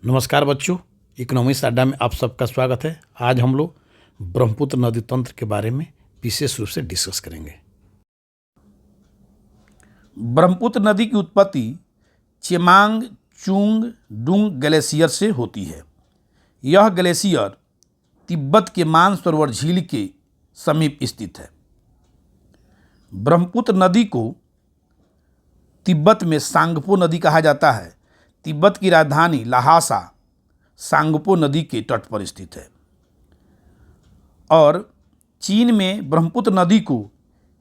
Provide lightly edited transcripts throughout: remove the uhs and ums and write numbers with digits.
नमस्कार बच्चों, इकोनॉमिक्स अड्डा में आप सबका स्वागत है। आज हम लोग ब्रह्मपुत्र नदी तंत्र के बारे में विशेष रूप से डिस्कस करेंगे। ब्रह्मपुत्र नदी की उत्पत्ति चेमांग चुंग डुंग ग्लेशियर से होती है। यह ग्लेशियर तिब्बत के मानसरोवर झील के समीप स्थित है। ब्रह्मपुत्र नदी को तिब्बत में सांगपो नदी कहा जाता है। तिब्बत की राजधानी लहासा सांगपो नदी के तट पर स्थित है। और चीन में ब्रह्मपुत्र नदी को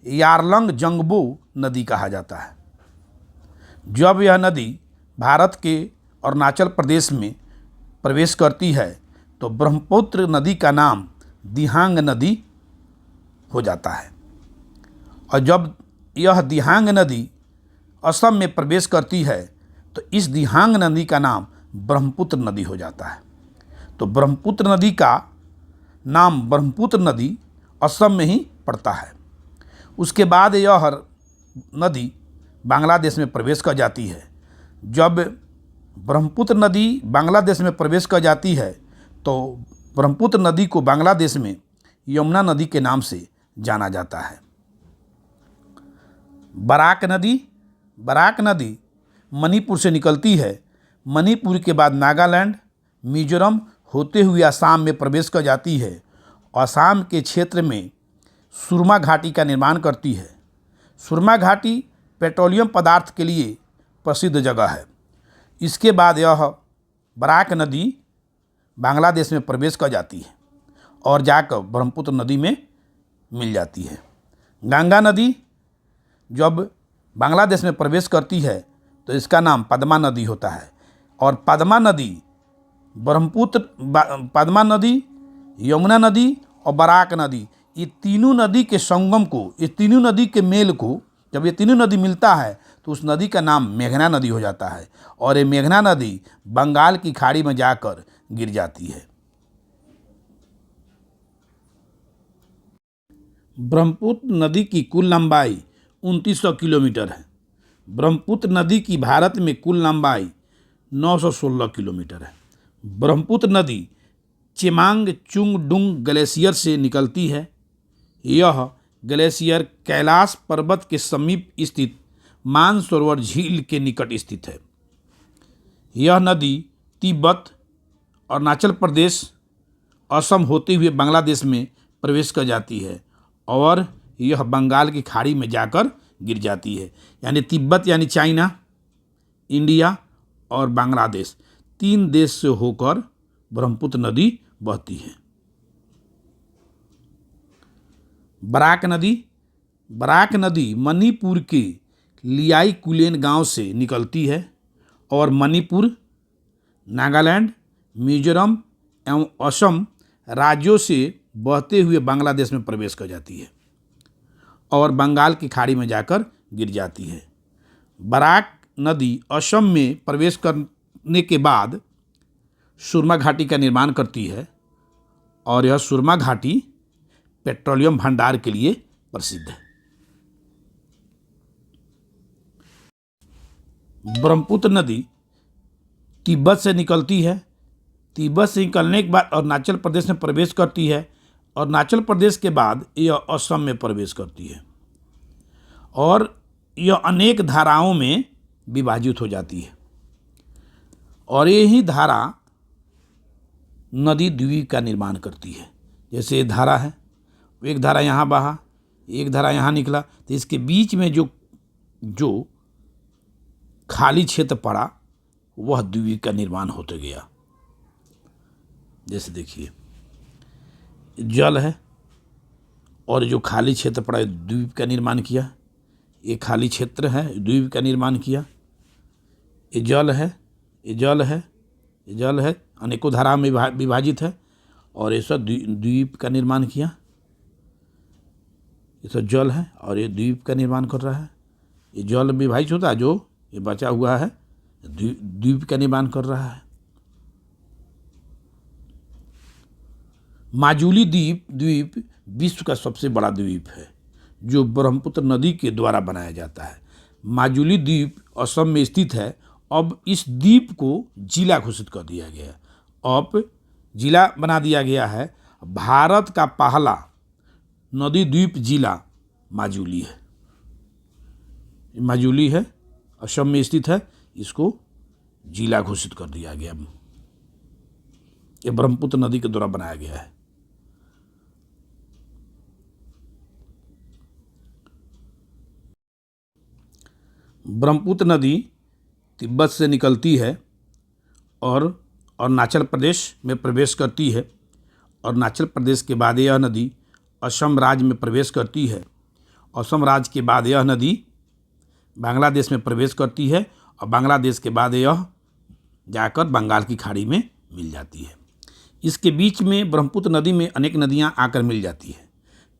यारलंग जंगबो नदी कहा जाता है। जब यह नदी भारत के अरुणाचल प्रदेश में प्रवेश करती है तो ब्रह्मपुत्र नदी का नाम दिहांग नदी हो जाता है। और जब यह दिहांग नदी असम में प्रवेश करती है तो इस दिहांग नदी का नाम ब्रह्मपुत्र नदी हो जाता है। तो ब्रह्मपुत्र नदी का नाम ब्रह्मपुत्र नदी असम में ही पड़ता है। उसके बाद यह नदी बांग्लादेश में प्रवेश कर जाती है। जब ब्रह्मपुत्र नदी बांग्लादेश में प्रवेश कर जाती है तो ब्रह्मपुत्र नदी को बांग्लादेश में यमुना नदी के नाम से जाना जाता है। बराक नदी मणिपुर से निकलती है। मणिपुर के बाद नागालैंड, मिजोरम होते हुए असम में प्रवेश कर जाती है। असम के क्षेत्र में सुरमा घाटी का निर्माण करती है। सुरमा घाटी पेट्रोलियम पदार्थ के लिए प्रसिद्ध जगह है। इसके बाद यह बराक नदी बांग्लादेश में प्रवेश कर जाती है और जाकर ब्रह्मपुत्र नदी में मिल जाती है। गंगा नदी जब बांग्लादेश में प्रवेश करती है तो इसका नाम पद्मा नदी होता है। और पद्मा नदी, यमुना नदी और बराक नदी, ये तीनों नदी के संगम को, ये तीनों नदी के मेल को, जब ये तीनों नदी मिलता है तो उस नदी का नाम मेघना नदी हो जाता है। और ये मेघना नदी बंगाल की खाड़ी में जाकर गिर जाती है। ब्रह्मपुत्र नदी की कुल लंबाई 2900 किलोमीटर है। ब्रह्मपुत्र नदी की भारत में कुल लंबाई 916 किलोमीटर है। ब्रह्मपुत्र नदी चेमांग चुंग डुंग ग्लेशियर से निकलती है। यह ग्लेशियर कैलाश पर्वत के समीप स्थित मानसरोवर झील के निकट स्थित है। यह नदी तिब्बत, अरुणाचल प्रदेश, असम होते हुए बांग्लादेश में प्रवेश कर जाती है और यह बंगाल की खाड़ी में जाकर गिर जाती है। यानी तिब्बत यानी चाइना, इंडिया और बांग्लादेश, 3 देश से होकर ब्रह्मपुत्र नदी बहती है। बराक नदी मणिपुर के लियाई कुलेन गांव से निकलती है और मणिपुर, नागालैंड, मिजोरम एवं असम राज्यों से बहते हुए बांग्लादेश में प्रवेश कर जाती है और बंगाल की खाड़ी में जाकर गिर जाती है। बराक नदी असम में प्रवेश करने के बाद सुरमा घाटी का निर्माण करती है और यह सुरमा घाटी पेट्रोलियम भंडार के लिए प्रसिद्ध है। ब्रह्मपुत्र नदी तिब्बत से निकलती है। तिब्बत से निकलने के बाद अरुणाचल प्रदेश में प्रवेश करती है। अरुणाचल प्रदेश के बाद यह असम में प्रवेश करती है और यह अनेक धाराओं में विभाजित हो जाती है। और यही धारा नदी द्वीप का निर्माण करती है। जैसे धारा है, एक धारा यहाँ बहा, एक धारा यहाँ निकला, तो इसके बीच में जो खाली क्षेत्र पड़ा वह द्वीप का निर्माण होते गया। जैसे देखिए जल है और जो खाली क्षेत्र पड़ा द्वीप का निर्माण किया। ये खाली क्षेत्र है, द्वीप का निर्माण किया। ये जल है, अनेकों धारा में विभाजित है और ये सब द्वीप का निर्माण किया। ये सब जल है और ये द्वीप का निर्माण कर रहा है। ये जल विभाजित होता है, जो ये बचा हुआ है द्वीप का निर्माण कर रहा है। माजुली द्वीप विश्व का सबसे बड़ा द्वीप है जो ब्रह्मपुत्र नदी के द्वारा बनाया जाता है। माजुली द्वीप असम में स्थित है अब इस द्वीप को जिला घोषित कर दिया गया है। अब जिला बना दिया गया है। भारत का पहला नदी द्वीप जिला माजुली है। माजुली है, असम में स्थित है। इसको जिला घोषित कर दिया गया। ये ब्रह्मपुत्र नदी के द्वारा बनाया गया है। ब्रह्मपुत्र नदी तिब्बत से निकलती है और अरुणाचल प्रदेश में प्रवेश करती है। अरुणाचल प्रदेश के बाद यह नदी असम राज्य में प्रवेश करती है। असम राज्य के बाद यह नदी बांग्लादेश में प्रवेश करती है और बांग्लादेश के बाद यह जाकर बंगाल की खाड़ी में मिल जाती है। इसके बीच में ब्रह्मपुत्र नदी में अनेक नदियां आकर मिल जाती है।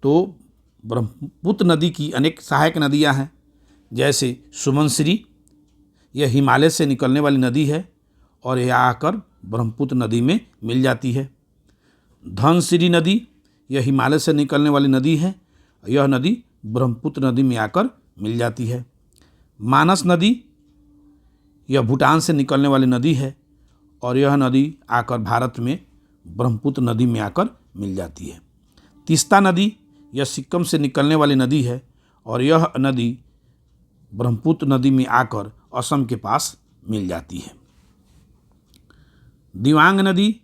तो ब्रह्मपुत्र नदी की अनेक सहायक नदियां हैं, जैसे सुमनश्री, यह हिमालय से निकलने वाली नदी है और यह आकर ब्रह्मपुत्र नदी में मिल जाती है। धनसिरी नदी, यह हिमालय से निकलने वाली नदी है। यह नदी ब्रह्मपुत्र नदी में आकर मिल जाती है। मानस नदी, यह भूटान से निकलने वाली नदी है और यह नदी आकर भारत में ब्रह्मपुत्र नदी में आकर मिल जाती है। तीस्ता नदी, यह सिक्किम से निकलने वाली नदी है और यह नदी ब्रह्मपुत्र नदी में आकर असम के पास मिल जाती है। दिबांग नदी,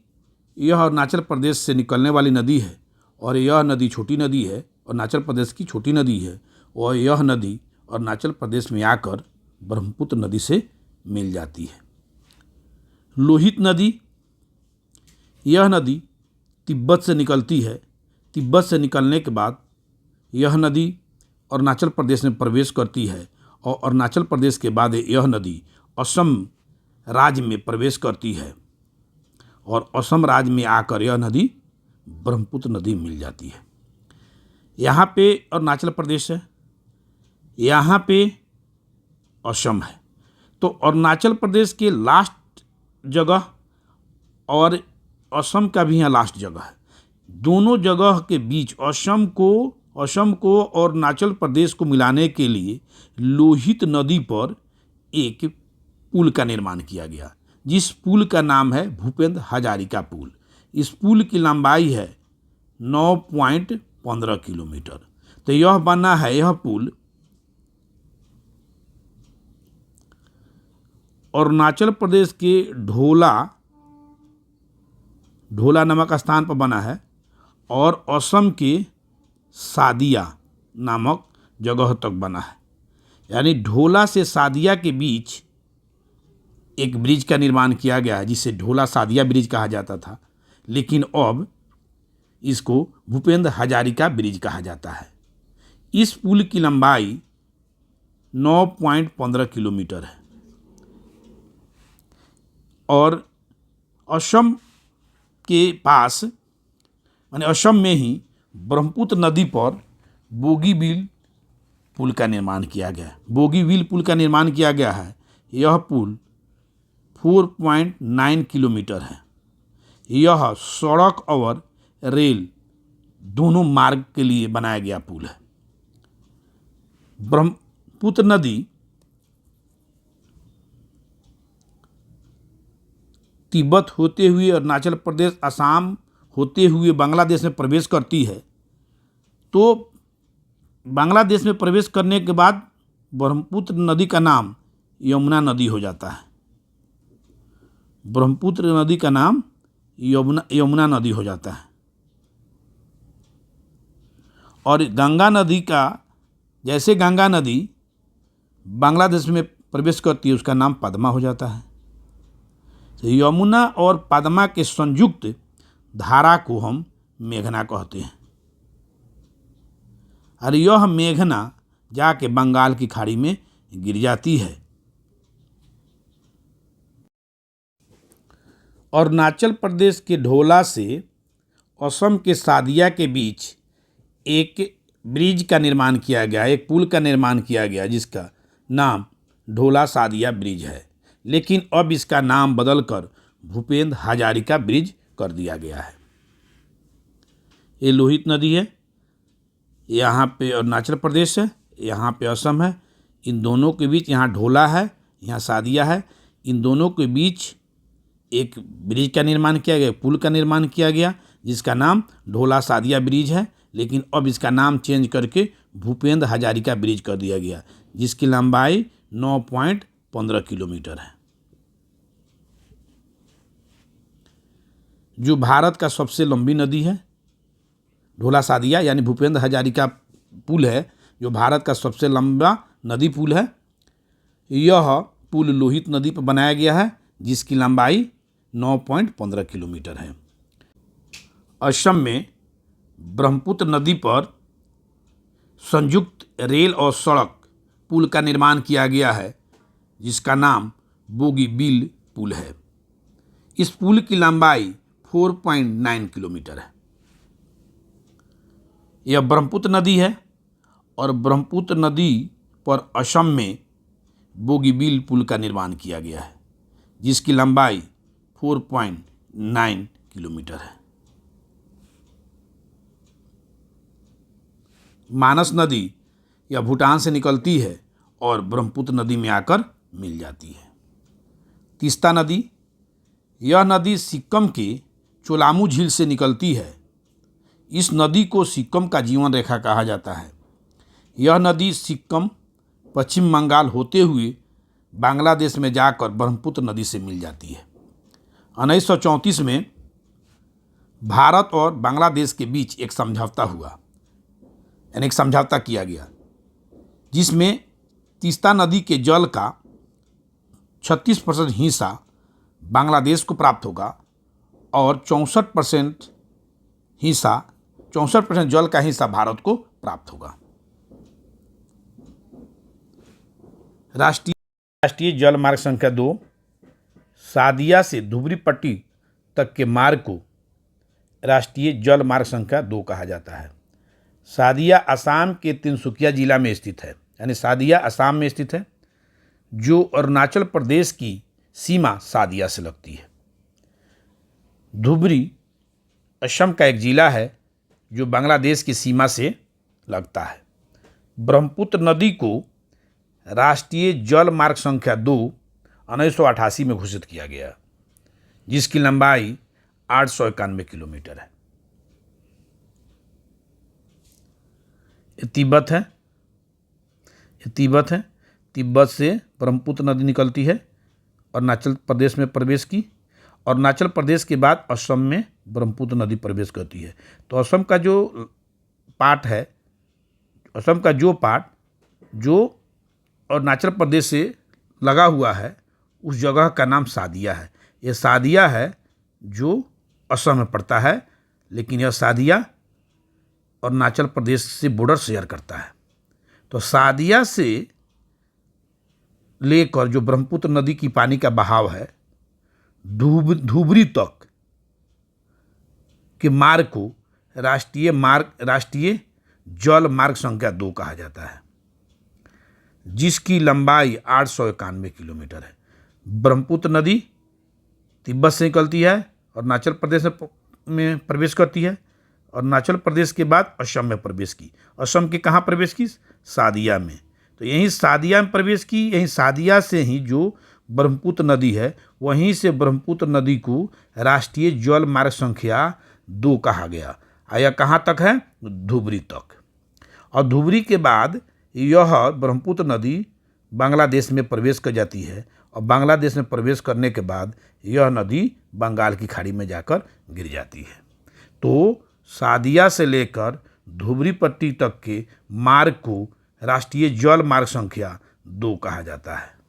यह अरुणाचल प्रदेश से निकलने वाली नदी है और यह नदी छोटी नदी है, अरुणाचल प्रदेश की छोटी नदी है और यह नदी अरुणाचल प्रदेश में आकर ब्रह्मपुत्र नदी से मिल जाती है। लोहित नदी, यह नदी तिब्बत से निकलती है। तिब्बत से निकलने के बाद यह नदी अरुणाचल प्रदेश में प्रवेश करती है और अरुणाचल प्रदेश के बाद यह नदी असम राज्य में प्रवेश करती है और असम राज्य में आकर यह नदी ब्रह्मपुत्र नदी मिल जाती है। यहाँ पे अरुणाचल प्रदेश है, यहाँ पे असम है। तो अरुणाचल प्रदेश के लास्ट जगह और असम का भी यहाँ लास्ट जगह है। दोनों जगह के बीच असम को और अरुणाचल प्रदेश को मिलाने के लिए लोहित नदी पर एक पुल का निर्माण किया गया, जिस पुल का नाम है भूपेंद्र हजारिका पुल। इस पुल की लंबाई है 9.15 किलोमीटर। तो यह बना है, यह पुल अरुणाचल प्रदेश के ढोला नामक स्थान पर बना है और असम के सादिया नामक जगह तक बना है। यानी ढोला से सादिया के बीच एक ब्रिज का निर्माण किया गया है, जिसे ढोला सादिया ब्रिज कहा जाता था, लेकिन अब इसको भूपेंद्र हजारिका ब्रिज कहा जाता है। इस पुल की लंबाई 9.15 किलोमीटर है और असम के पास, माने असम में ही ब्रह्मपुत्र नदी पर बोगीबील पुल का निर्माण किया गया है। बोगीबील पुल का निर्माण किया गया है। यह पुल 4.9 किलोमीटर है। यह सड़क और रेल दोनों मार्ग के लिए बनाया गया पुल है। ब्रह्मपुत्र नदी तिब्बत होते हुए अरुणाचल प्रदेश, असम होते हुए बांग्लादेश में प्रवेश करती है। तो बांग्लादेश में प्रवेश करने के बाद ब्रह्मपुत्र नदी का नाम यमुना नदी हो जाता है। ब्रह्मपुत्र नदी का नाम यमुना नदी हो जाता है और गंगा नदी का, जैसे गंगा नदी बांग्लादेश में प्रवेश करती है, उसका नाम पद्मा हो जाता है। तो यमुना और पद्मा के संयुक्त धारा को हम मेघना कहते हैं और यह मेघना जाके बंगाल की खाड़ी में गिर जाती है। अरुणाचल प्रदेश के ढोला से असम के सादिया के बीच एक ब्रिज का निर्माण किया गया, एक पुल का निर्माण किया गया, जिसका नाम ढोला सादिया ब्रिज है, लेकिन अब इसका नाम बदलकर भूपेंद्र हजारिका ब्रिज कर दिया गया है। ये लोहित नदी है, यहाँ पे अरुणाचल प्रदेश है, यहाँ पे असम है। इन दोनों के बीच यहाँ ढोला है, यहाँ सादिया है। इन दोनों के बीच एक ब्रिज का निर्माण किया गया, पुल का निर्माण किया गया, जिसका नाम ढोला सादिया ब्रिज है, लेकिन अब इसका नाम चेंज करके भूपेंद्र हजारिका ब्रिज कर दिया गया, जिसकी लंबाई 9.15 किलोमीटर है। जो भारत का सबसे लंबी नदी है, ढोला सादिया यानी भूपेंद्र हजारिका पुल है, जो भारत का सबसे लंबा नदी पुल है। यह पुल लोहित नदी पर बनाया गया है, जिसकी लंबाई 9.15 किलोमीटर है। असम में ब्रह्मपुत्र नदी पर संयुक्त रेल और सड़क पुल का निर्माण किया गया है, जिसका नाम बोगीबील पुल है। इस पुल की लंबाई 4.9 किलोमीटर है। यह ब्रह्मपुत्र नदी है और ब्रह्मपुत्र नदी पर असम में बोगीबील पुल का निर्माण किया गया है, जिसकी लंबाई 4.9 किलोमीटर है। मानस नदी यह भूटान से निकलती है और ब्रह्मपुत्र नदी में आकर मिल जाती है। तीस्ता नदी, यह नदी सिक्किम के चोलामू झील से निकलती है। इस नदी को सिक्किम का जीवन रेखा कहा जाता है। यह नदी सिक्किम, पश्चिम बंगाल होते हुए बांग्लादेश में जाकर ब्रह्मपुत्र नदी से मिल जाती है। 1934 में भारत और बांग्लादेश के बीच एक समझौता हुआ, यानी एक समझौता किया गया, जिसमें तीस्ता नदी के जल का 36% हिस्सा बांग्लादेश को प्राप्त होगा और 64% जल का हिस्सा भारत को प्राप्त होगा। राष्ट्रीय जल मार्ग संख्या 2 सादिया से धुबरी पट्टी तक के मार्ग को राष्ट्रीय जल मार्ग संख्या 2 कहा जाता है। सादिया असम के तिनसुकिया जिला में स्थित है, यानी सादिया असम में स्थित है, जो अरुणाचल प्रदेश की सीमा सादिया से लगती है। धुबरी असम का एक जिला है जो बांग्लादेश की सीमा से लगता है। ब्रह्मपुत्र नदी को राष्ट्रीय जल मार्ग संख्या 2 1988 में घोषित किया गया, जिसकी लंबाई 891 किलोमीटर है। ये तिब्बत है। तिब्बत से ब्रह्मपुत्र नदी निकलती है, अरुणाचल प्रदेश में प्रवेश की। अरुणाचल प्रदेश के बाद असम में ब्रह्मपुत्र नदी प्रवेश करती है। तो असम का जो पार्ट जो अरुणाचल प्रदेश से लगा हुआ है, उस जगह का नाम सादिया है। यह सादिया है जो असम में पड़ता है, लेकिन यह सादिया अरुणाचल प्रदेश से बॉर्डर शेयर करता है। तो सादिया से लेकर जो ब्रह्मपुत्र नदी की पानी का बहाव है, धुबरी तक के मार्ग को राष्ट्रीय जल मार्ग संख्या 2 कहा जाता है, जिसकी लंबाई 891 किलोमीटर है। ब्रह्मपुत्र नदी तिब्बत से निकलती है, अरुणाचल प्रदेश में प्रवेश करती है। अरुणाचल प्रदेश के बाद असम में प्रवेश की। असम के कहाँ प्रवेश की? सादिया में। तो यहीं सादिया में प्रवेश की। यहीं सादिया से ही जो ब्रह्मपुत्र नदी है, वहीं से ब्रह्मपुत्र नदी को राष्ट्रीय जल मार्ग संख्या 2 कहा गया। यह कहाँ तक है? धुबरी तक। और धुबरी के बाद यह ब्रह्मपुत्र नदी बांग्लादेश में प्रवेश कर जाती है, और बांग्लादेश में प्रवेश करने के बाद यह नदी बंगाल की खाड़ी में जाकर गिर जाती है। तो सादिया से लेकर धुबरी पट्टी तक के मार्ग को राष्ट्रीय जल मार्ग संख्या 2 कहा जाता है।